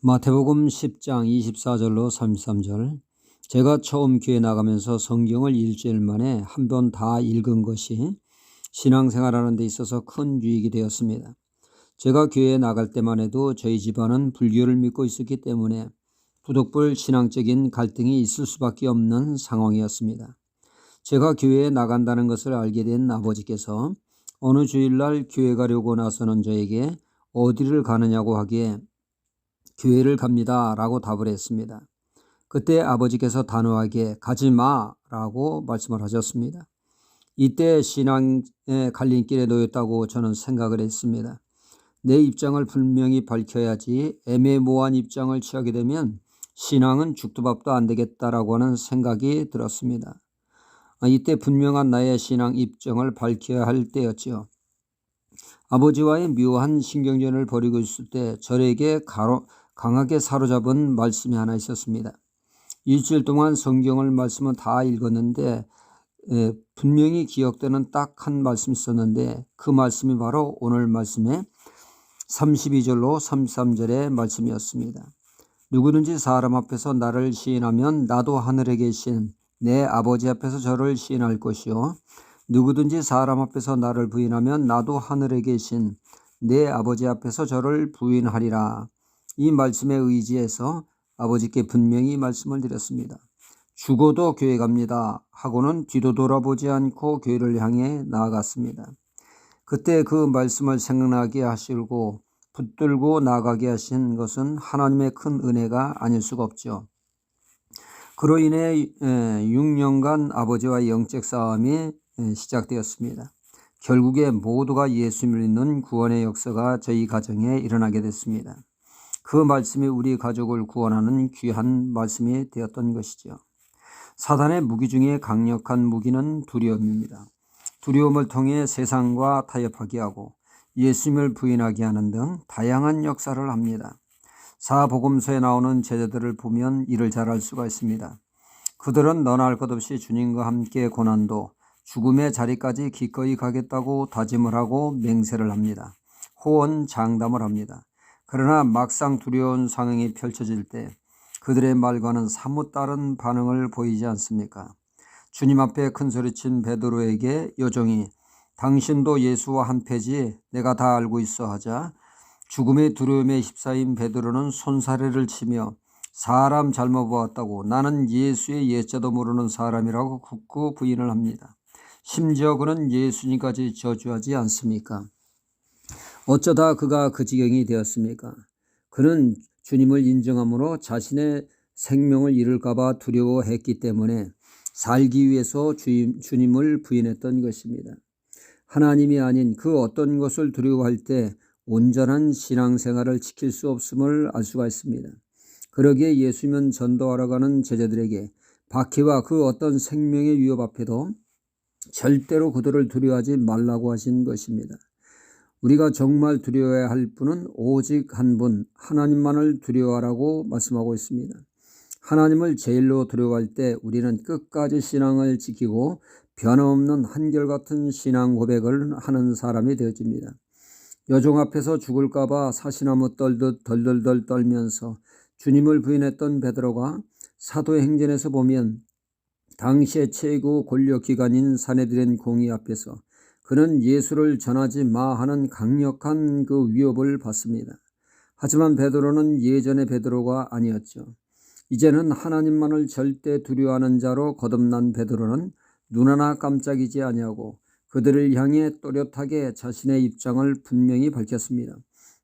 마태복음 10장 24절로 33절. 제가 처음 교회 나가면서 성경을 일주일 만에 한 번 다 읽은 것이 신앙생활하는 데 있어서 큰 유익이 되었습니다. 제가 교회에 나갈 때만 해도 저희 집안은 불교를 믿고 있었기 때문에 부득불 신앙적인 갈등이 있을 수밖에 없는 상황이었습니다. 제가 교회에 나간다는 것을 알게 된 아버지께서 어느 주일날 교회 가려고 나서는 저에게 어디를 가느냐고 하기에 교회를 갑니다 라고 답을 했습니다. 그때 아버지께서 단호하게 가지 마라고 말씀을 하셨습니다. 이때 신앙의 갈림길에 놓였다고 저는 생각을 했습니다. 내 입장을 분명히 밝혀야지 애매모호한 입장을 취하게 되면 신앙은 죽도 밥도 안 되겠다라고 하는 생각이 들었습니다. 이때 분명한 나의 신앙 입장을 밝혀야 할 때였지요. 아버지와의 묘한 신경전을 벌이고 있을 때 저에게 강하게 사로잡은 말씀이 하나 있었습니다. 일주일 동안 성경을 말씀은 다 읽었는데 분명히 기억되는 딱 한 말씀이 있었는데 그 말씀이 바로 오늘 말씀의 32절로 33절의 말씀이었습니다. 누구든지 사람 앞에서 나를 시인하면 나도 하늘에 계신 내 아버지 앞에서 저를 시인할 것이요 누구든지 사람 앞에서 나를 부인하면 나도 하늘에 계신 내 아버지 앞에서 저를 부인하리라. 이 말씀에 의지해서 아버지께 분명히 말씀을 드렸습니다. 죽어도 교회 갑니다 하고는 뒤도 돌아보지 않고 교회를 향해 나아갔습니다. 그때 그 말씀을 생각나게 하시고 붙들고 나가게 하신 것은 하나님의 큰 은혜가 아닐 수가 없죠. 그로 인해 6년간 아버지와 영적 싸움이 시작되었습니다. 결국에 모두가 예수님을 믿는 구원의 역사가 저희 가정에 일어나게 됐습니다. 그 말씀이 우리 가족을 구원하는 귀한 말씀이 되었던 것이죠. 사단의 무기 중에 강력한 무기는 두려움입니다. 두려움을 통해 세상과 타협하게 하고 예수님을 부인하게 하는 등 다양한 역사를 합니다. 사복음서에 나오는 제자들을 보면 이를 잘 알 수가 있습니다. 그들은 너나 할 것 없이 주님과 함께 고난도 죽음의 자리까지 기꺼이 가겠다고 다짐을 하고 맹세를 합니다. 호언장담을 합니다. 그러나 막상 두려운 상황이 펼쳐질 때 그들의 말과는 사뭇 다른 반응을 보이지 않습니까? 주님 앞에 큰소리친 베드로에게 여종이 당신도 예수와 한패지 내가 다 알고 있어 하자 죽음의 두려움에 휩싸인 베드로는 손사래를 치며 사람 잘못 보았다고 나는 예수의 예자도 모르는 사람이라고 굳고 부인을 합니다. 심지어 그는 예수님까지 저주하지 않습니까? 어쩌다 그가 그 지경이 되었습니까? 그는 주님을 인정함으로 자신의 생명을 잃을까 봐 두려워했기 때문에 살기 위해서 주님을 부인했던 것입니다. 하나님이 아닌 그 어떤 것을 두려워할 때 온전한 신앙생활을 지킬 수 없음을 알 수가 있습니다. 그러기에 예수님은 전도하러 가는 제자들에게 박해와 그 어떤 생명의 위협 앞에도 절대로 그들을 두려워하지 말라고 하신 것입니다. 우리가 정말 두려워해야 할 분은 오직 한 분, 하나님만을 두려워하라고 말씀하고 있습니다. 하나님을 제일로 두려워할 때 우리는 끝까지 신앙을 지키고 변함없는 한결같은 신앙 고백을 하는 사람이 되어집니다. 여종 앞에서 죽을까 봐 사시나무 떨듯 덜덜덜 떨면서 주님을 부인했던 베드로가 사도행전에서 보면 당시의 최고 권력기관인 사내들의 공의 앞에서 그는 예수를 전하지 마 하는 강력한 그 위협을 받습니다. 하지만 베드로는 예전의 베드로가 아니었죠. 이제는 하나님만을 절대 두려워하는 자로 거듭난 베드로는 눈 하나 깜짝이지 아니하고 그들을 향해 또렷하게 자신의 입장을 분명히 밝혔습니다.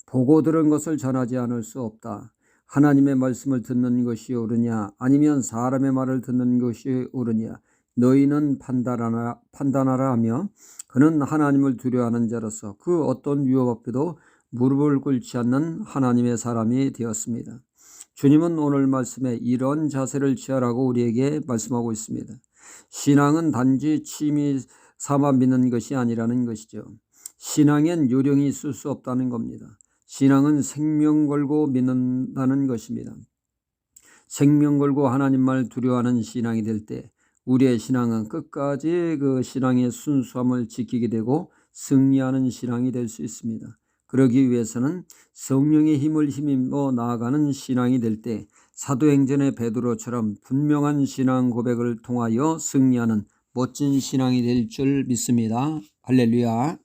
보고 들은 것을 전하지 않을 수 없다. 하나님의 말씀을 듣는 것이 옳으냐 아니면 사람의 말을 듣는 것이 옳으냐 너희는 판단하라 하며 그는 하나님을 두려워하는 자로서 그 어떤 위협 앞에도 무릎을 꿇지 않는 하나님의 사람이 되었습니다. 주님은 오늘 말씀에 이런 자세를 취하라고 우리에게 말씀하고 있습니다. 신앙은 단지 취미 삼아 믿는 것이 아니라는 것이죠. 신앙엔 요령이 있을 수 없다는 겁니다. 신앙은 생명 걸고 믿는다는 것입니다. 생명 걸고 하나님만을 두려워하는 신앙이 될 때 우리의 신앙은 끝까지 그 신앙의 순수함을 지키게 되고 승리하는 신앙이 될 수 있습니다. 그러기 위해서는 성령의 힘을 힘입어 나아가는 신앙이 될 때 사도행전의 베드로처럼 분명한 신앙 고백을 통하여 승리하는 멋진 신앙이 될 줄 믿습니다. 할렐루야.